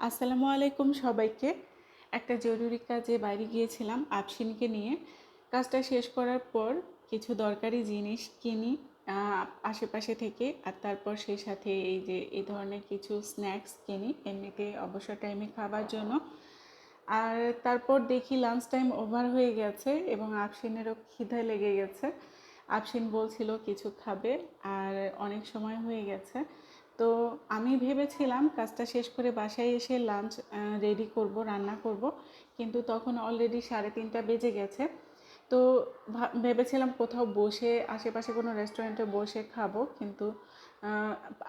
আসসালামু আলাইকুম সবাইকে। একটা জরুরি কাজে বাইরে গিয়েছিলাম আফশিনকে নিয়ে। কাজটা শেষ করার পর কিছু দরকারি জিনিস কিনি আশেপাশে থেকে, আর তারপর সেই সাথে এই যে এই ধরনের কিছু স্ন্যাক্স কিনি এমনিতে অবসর টাইমে খাবার জন্য। আর তারপর দেখি লাঞ্চ টাইম ওভার হয়ে গেছে এবং আফশিনেরও খিদে লেগে গেছে। আফশিন বলছিল কিছু খাবে, আর অনেক সময় হয়ে গেছে। তো আমি ভেবেছিলাম কাজটা শেষ করে বাসায় এসে লাঞ্চ রেডি করব, রান্না করব, কিন্তু তখন অলরেডি 3:30 বেজে গেছে। তো ভেবেছিলাম কোথাও বসে আশেপাশে কোনো রেস্টুরেন্টে বসে খাবো, কিন্তু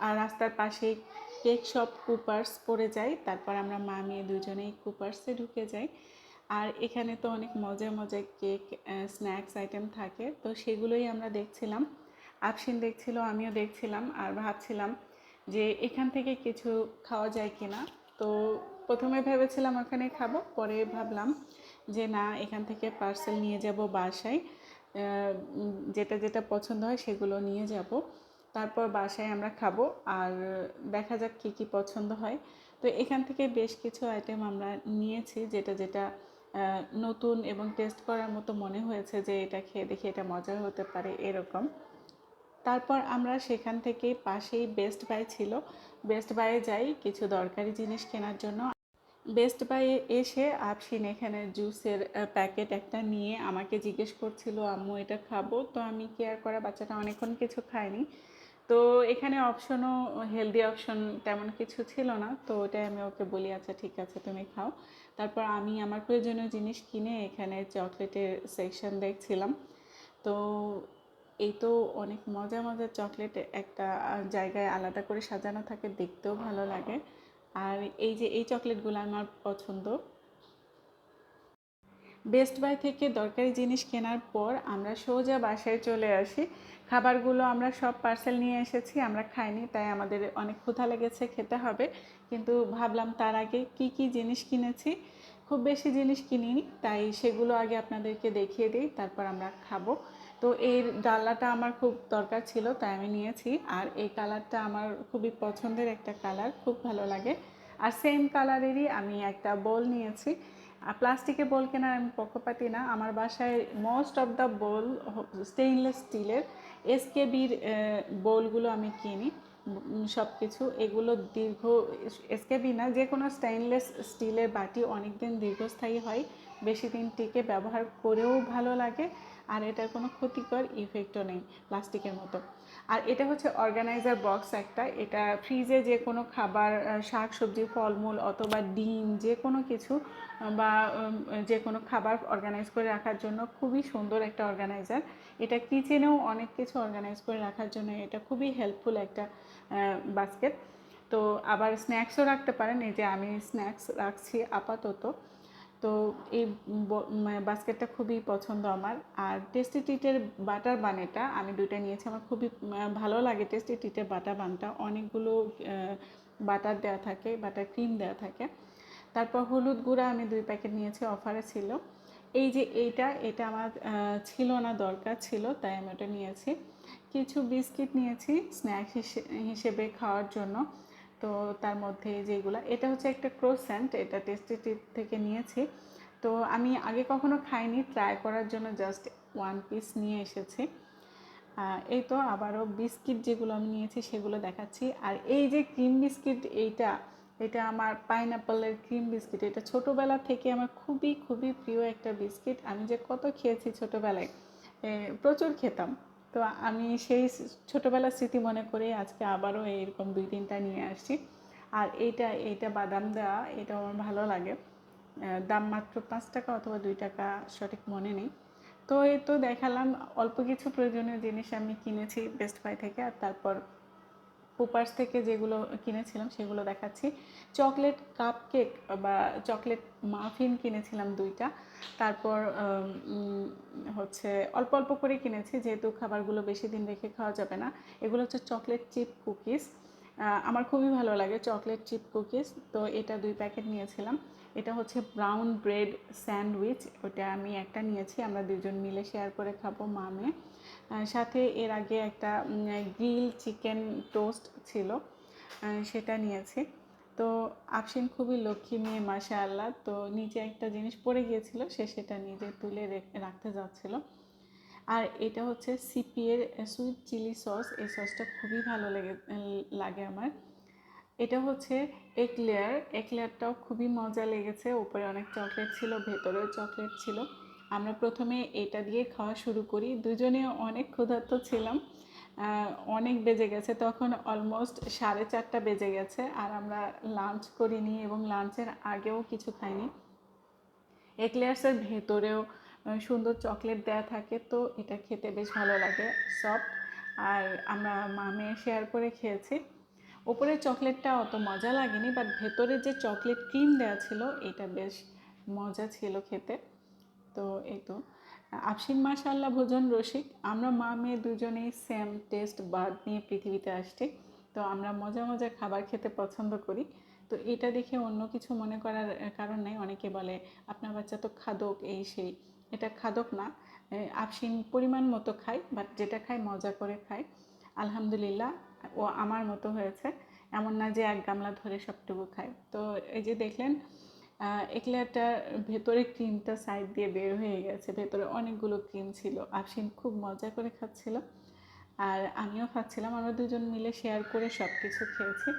আর রাস্তার পাশেই কেক শপ কুপার্স পড়ে যাই। তারপর আমরা মা মেয়ে দুজনেই কুপার্সে ঢুকে যাই। আর এখানে তো অনেক মজার মজার কেক স্ন্যাক্স আইটেম থাকে, তো সেগুলোই আমরা দেখছিলাম। আফশিন দেখছিল, আমিও দেখছিলাম, আর ভাবছিলাম যে এখান থেকে কিছু খাওয়া যায় কিনা। তো প্রথমে ভেবেছিলাম ওখানে খাবো, পরে ভাবলাম যে না, এখান থেকে পার্সেল নিয়ে যাব বাসায়। যেটা যেটা পছন্দ হয় সেগুলো নিয়ে যাব, তারপর বাসায় আমরা খাবো, আর দেখা যাক কী কী পছন্দ হয়। তো এখান থেকে বেশ কিছু আইটেম আমরা নিয়েছি, যেটা যেটা নতুন এবং টেস্ট করার মতো মনে হয়েছে যে এটা খেয়ে দেখি এটা মজার হতে পারে এরকম। তারপর আমরা সেখান থেকে পাশেই বেস্ট বাই ছিল, বেস্ট বাইয়ে যাই কিছু দরকারি জিনিস কেনার জন্য। বেস্ট বাই এসে আফশিন এখানে জুসের প্যাকেট একটা নিয়ে আমাকে জিজ্ঞেস করছিল, আম্মু এটা খাবো? তো আমি কেয়ার করা বাচ্চাটা অনেকক্ষণ কিছু খায়নি, তো এখানে অপশনও হেলদি অপশন তেমন কিছু ছিল না, তো ওটাই আমি ওকে বলি আচ্ছা ঠিক আছে তুমি খাও। তারপর আমি আমার প্রয়োজনীয় জিনিস কিনে এখানে চকলেটের সেকশন দেখছিলাম। তো এই তো অনেক মজার মজার চকলেট একটা জায়গায় আলাদা করে সাজানো থাকে, দেখতেও ভালো লাগে। আর এই যে এই চকলেটগুলো আমার পছন্দ। বেস্ট বাই থেকে দরকারি জিনিস কেনার পর আমরা সোজা বাসায় চলে আসি। খাবারগুলো আমরা সব পার্সেল নিয়ে এসেছি, আমরা খাইনি, তাই আমাদের অনেক ক্ষুধা লেগেছে, খেতে হবে। কিন্তু ভাবলাম তার আগে কি কি জিনিস কিনেছি। খুব বেশি জিনিস কিনিনি, তাই সেগুলো আগে আপনাদেরকে দেখিয়ে দিই, তারপর আমরা খাবো। তো এই ডালাটা আমার খুব দরকার ছিল, তাই আমি নিয়েছি। আর এই কালারটা আমার খুবই পছন্দের একটা কালার, খুব ভালো লাগে। আর সেম কালারেরই আমি একটা বোল নিয়েছি। প্লাস্টিকের বোল কেনার আমি পক্ষপাতি না, আমার বাসায় most of the bowl stainless স্টিলের এসকেবির বোলগুলো আমি কিনি। সব কিছু এগুলো দীর্ঘ, এসকেবি না, যে কোনো স্টেইনলেস স্টিলের বাটি অনেক দিন দীর্ঘস্থায়ী হয়, বেশি দিন টিকে, ব্যবহার করেও ভালো লাগে, আর এটার কোনো ক্ষতিকর ইফেক্টও নেই প্লাস্টিকের মতো। আর এটা হচ্ছে অর্গানাইজার বক্স একটা, এটা ফ্রিজে যে কোনো খাবার, শাক সবজি ফলমূল অথবা ডিম যে কোনো কিছু বা যে কোনো খাবার অর্গানাইজ করে রাখার জন্য খুবই সুন্দর একটা অর্গানাইজার। এটা কিচেনেও অনেক কিছু অর্গানাইজ করে রাখার জন্য এটা খুবই হেল্পফুল একটা বাস্কেট। তো আবার স্ন্যাক্সও রাখতে পারেন, এই যে আমি স্ন্যাক্স রাখছি আপাতত। তো এই বাস্কেটটা খুবই পছন্দ আমার। আর টেস্টি ট্রিটের বাটার বানেটা আমি দুইটা নিয়েছি, আমার খুবই ভালো লাগে টেস্টি ট্রিটের বাটার বানটা, অনেকগুলো বাটার দেওয়া থাকে, বাটার ক্রিম দেওয়া থাকে। তারপর হলুদ গুঁড়া আমি 2 প্যাকেট নিয়েছি, অফারে ছিল। এই যে এটা আমার ছিল না, দরকার ছিল, তাই আমি ওটা নিয়েছি। কিছু বিস্কিট নিয়েছি স্ন্যাক্স হিসেবে খাওয়ার জন্য। তো তার মধ্যে যেগুলো, এটা হচ্ছে একটা ক্রোসেন্ট, এটা টেস্টি ট্রিট থেকে নিয়েছি। তো আমি আগে কখনো খাইনি, ট্রাই করার জন্য জাস্ট 1 পিস নিয়ে এসেছি। এই তো আবারও বিস্কিট যেগুলো আমি নিয়েছি সেগুলো দেখাচ্ছি। আর এই যে ক্রিম বিস্কিট, এটা আমার পাইনঅ্যাপেলের ক্রিম বিস্কিট, এটা ছোটোবেলা থেকে আমার খুবই খুবই প্রিয় একটা বিস্কিট। আমি যে কত খেয়েছি ছোটোবেলায়, প্রচুর খেতাম। তো আমি সেই ছোটোবেলার স্মৃতি মনে করে আজকে আবারও এইরকম 2-3টা নিয়ে আসছি। আর এইটা বাদাম দেওয়া, এটা আমার ভালো লাগে। দাম মাত্র 5 টাকা অথবা 2 টাকা, সঠিক মনে নেই। তো এই তো দেখালাম অল্প কিছু প্রয়োজনীয় জিনিস আমি কিনেছি বেস্ট বাই থেকে। আর তারপর কুপার্স থেকে যেগুলো কিনেছিলাম সেগুলো দেখাচ্ছি। চকলেট কাপ কেক বা চকলেট মাফিন কিনেছিলাম 2টা। তারপর হচ্ছে অল্প অল্প করে কিনেছি, যেহেতু খাবারগুলো বেশি দিন রেখে খাওয়া যাবে না। এগুলো হচ্ছে চকলেট চিপ কুকিজ, আমার খুবই ভালো লাগে চকলেট চিপ কুকিজ। তো এটা 2 প্যাকেট নিয়েছিলাম। এটা হচ্ছে ব্রাউন ব্রেড স্যান্ডউইচ, ওটা আমি একটা নিয়েছি, আমরা দুজন মিলে শেয়ার করে খাবো মা মেয়ে। সাথে এর আগে একটা গ্রিল চিকেন টোস্ট ছিল, সেটা নিয়েছি। তো আফসিন খুবই লক্ষ্মী মেয়ে মাশাআল্লাহ। তো নিচে একটা জিনিস পড়ে গিয়েছিল, সে সেটা নিজে তুলে রাখতে যাচ্ছিল। আর এটা হচ্ছে সিপিএর সুইট চিলি সস। এই সসটা খুবই ভালো লাগে আমার। এটা হচ্ছে একলেয়ারটাও খুবই মজা লেগেছে। উপরে অনেক চকলেট ছিল, ভেতরেও চকলেট ছিল। আমরা প্রথমে এটা দিয়ে খাওয়া শুরু করি, দুজনে অনেক ক্ষুধার্ত ছিলাম। অনেক বেজে গেছে তখন, অলমোস্ট 4:30 বেজে গেছে, আর আমরা লাঞ্চ করিনি এবং লাঞ্চের আগেও কিছু খাইনি। এক্লেয়ার্সের ভেতরেও সুন্দর চকলেট দেয়া থাকে, তো এটা খেতে বেশ ভালো লাগে, সফট। আর আমরা মামে শেয়ার করে খেয়েছি। ওপরের চকলেটটা অত মজা লাগেনি, বাট ভেতরে যে চকলেট ক্রিম দেওয়া ছিল এটা বেশ মজা ছিল খেতে। তো এই তো আফসিন মাশাআল্লাহ ভোজন রসিক। আমরা মা মেয়ে দুজনেই সেম টেস্ট বার্ড নিয়ে পৃথিবীতে আসছি। তো আমরা মজা মজা খাবার খেতে পছন্দ করি। তো এটা দেখে অন্য কিছু মনে করার কারণ নেই। অনেকে বলে আপনার বাচ্চা তো খাদক, এই সেই। এটা খাদক না, আফসিন পরিমাণ মতো খায়, বাট যেটা খায় মজা করে খায়। আলহামদুলিল্লাহ ও আমার মতো হয়েছে, এমন না যে এক গামলা ধরে সবটুকু খায়। তো এই যে দেখলেন একলেয়ারটার ভেতরে ক্রিমটা সাইড দিয়ে বের হয়ে গেছে, ভেতরে অনেকগুলো ক্রিম ছিল। আফসিন খুব মজা করে খাচ্ছিল, আর আমিও খাচ্ছিলাম। আমরা দুজন মিলে শেয়ার করে সব কিছু খেয়েছি।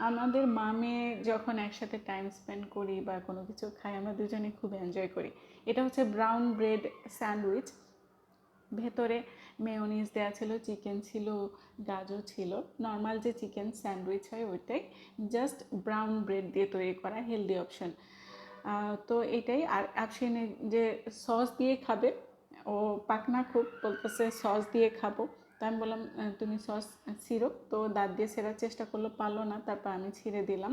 আমাদের মামে যখন একসাথে টাইম স্পেন্ড করি বা কোনো কিছু খাই, আমরা দুজনে খুব এনজয় করি। এটা হচ্ছে ব্রাউন ব্রেড স্যান্ডউইচ, ভেতরে মেয়োনিজ দেওয়া ছিল, চিকেন ছিল, গাজর ছিল। নর্মাল যে চিকেন স্যান্ডউইচ হয় ওইটাই, জাস্ট ব্রাউন ব্রেড দিয়ে তৈরি করা, হেলদি অপশন। তো এটাই। আর আফসিনে যে সস দিয়ে খাবে, ও পাকনা খুব, বলতেছে সস দিয়ে খাবো। তো আমি বললাম তুমি সস ছিঁড়ো। তো দাঁত দিয়ে ছেঁড়ার চেষ্টা করলো, পারলো না, তারপর আমি ছিঁড়ে দিলাম।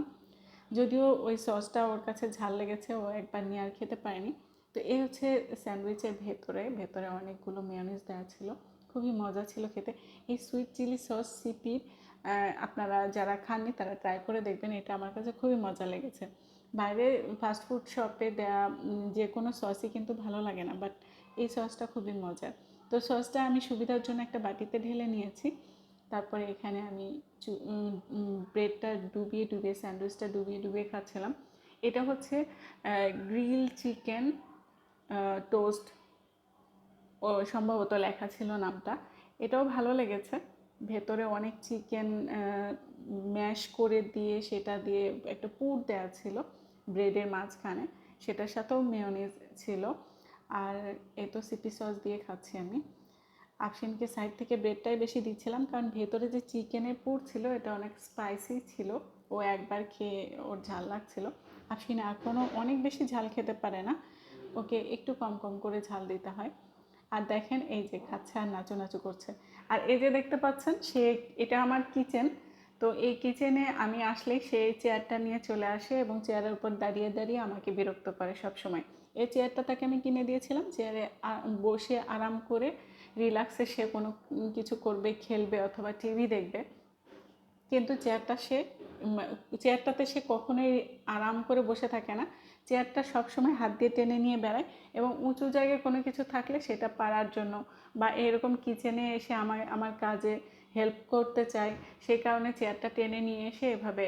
যদিও ওই সসটা ওর কাছে ঝাল লেগেছে, ও একবার নিয়ে আর খেতে পারেনি। তো এই হচ্ছে স্যান্ডউইচের ভেতরে অনেকগুলো মেয়োনিজ দেওয়া ছিল, খুবই মজা ছিল খেতে। এই সুইট চিলি সস সিপির আপনারা যারা খাননি তারা ট্রাই করে দেখবেন, এটা আমার কাছে খুবই মজা লেগেছে। বাইরে ফাস্টফুড শপে দেওয়া যে কোনো সসই কিন্তু ভালো লাগে না, বাট এই সসটা খুবই মজার। তো সসটা আমি সুবিধার জন্য একটা বাটিতে ঢেলে নিয়েছি। তারপরে এখানে আমি ব্রেডটা ডুবিয়ে স্যান্ডউইচটা ডুবিয়ে খাচ্ছিলাম। এটা হচ্ছে গ্রিল চিকেন টোস্ট, ও সম্ভবত লেখা ছিল নামটা। এটাও ভালো লেগেছে। ভেতরে অনেক চিকেন ম্যাশ করে দিয়ে, সেটা দিয়ে একটা পুর দেওয়া ছিল ব্রেডের মাঝখানে, সেটার সাথেও মেয়োনিজ ছিল। আর এ তো সিপি সস দিয়ে খাচ্ছি আমি। আফসিনকে সাইড থেকে ব্রেডটাই বেশি দিচ্ছিলাম, কারণ ভেতরে যে চিকেনের পুর ছিল এটা অনেক স্পাইসি ছিল। ও একবার খেয়ে ওর ঝাল লাগছিল। আফসিন এখনও অনেক বেশি ঝাল খেতে পারে না, ওকে একটু কম কম করে ঝাল দিতে হয়। আর দেখেন এই যে খাচ্ছে আর নাচু করছে। আর এই যে দেখতে পাচ্ছেন, এটা আমার কিচেন। তো এই কিচেনে আমি আসলেই সে চেয়ারটা নিয়ে চলে আসে এবং চেয়ারের উপর দাঁড়িয়ে আমাকে বিরক্ত করে সব সময়। এই চেয়ারটা তাকে আমি কিনে দিয়েছিলাম, চেয়ারে বসে আরাম করে রিল্যাক্সে সে কোনো কিছু করবে, খেলবে অথবা টিভি দেখবে। কিন্তু চেয়ারটাতে সে কখনোই আরাম করে বসে থাকে না। চেয়ারটা সবসময় হাত দিয়ে টেনে নিয়ে বেড়ায়, এবং উঁচু জায়গায় কোনো কিছু থাকলে সেটা পারার জন্য বা এরকম কিচেনে এসে আমার কাজে হেল্প করতে চায়, সেই কারণে চেয়ারটা টেনে নিয়ে এসে এভাবে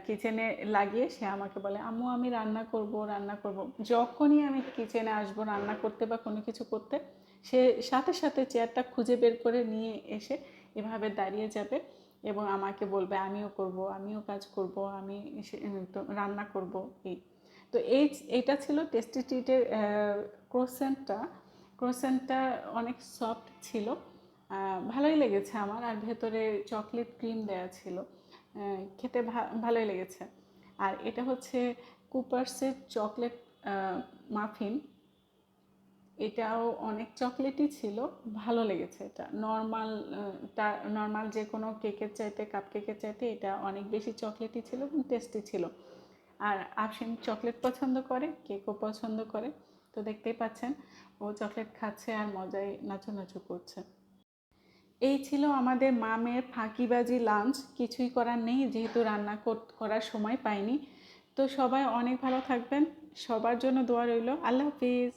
কিচেনে লাগিয়ে সে আমাকে বলে, আম্মু আমি রান্না করব। যখনই আমি কিচেনে আসবো রান্না করতে বা কোনো কিছু করতে, সে সাথে সাথে চেয়ারটা খুঁজে বের করে নিয়ে এসে এভাবে দাঁড়িয়ে যাবে এবং আমাকে বলবে আমিও কাজ করব, আমি তো রান্না করব। তো এইটা ছিল টেস্টি ট্রিটের ক্রোসেন্টটা অনেক সফট ছিল, ভালোই লেগেছে আমার। আর ভেতরে চকলেট ক্রিম দেওয়া ছিল, খেতে ভালোই লেগেছে। আর এটা হচ্ছে কুপার্সের চকলেট মাফিন, এটাও অনেক চকলেটই ছিল, ভালো লেগেছে। এটা নর্মাল যে কোনো কেকের চাইতে, কাপ কেকের চাইতে এটা অনেক বেশি চকলেটই ছিল এবং টেস্টি ছিল। আর আফসিন চকলেট পছন্দ করে, কেকও পছন্দ করে। তো দেখতেই পাচ্ছেন ও চকলেট খাচ্ছে আর মজায় নাচু করছে। এই ছিল আমাদের মা মেয়ের ফাঁকিবাজি লাঞ্চ। কিছুই করার নেই, যেহেতু রান্না করার সময় পাইনি। তো সবাই অনেক ভালো থাকবেন, সবার জন্য দোয়া রইল। আল্লাহ হাফিজ।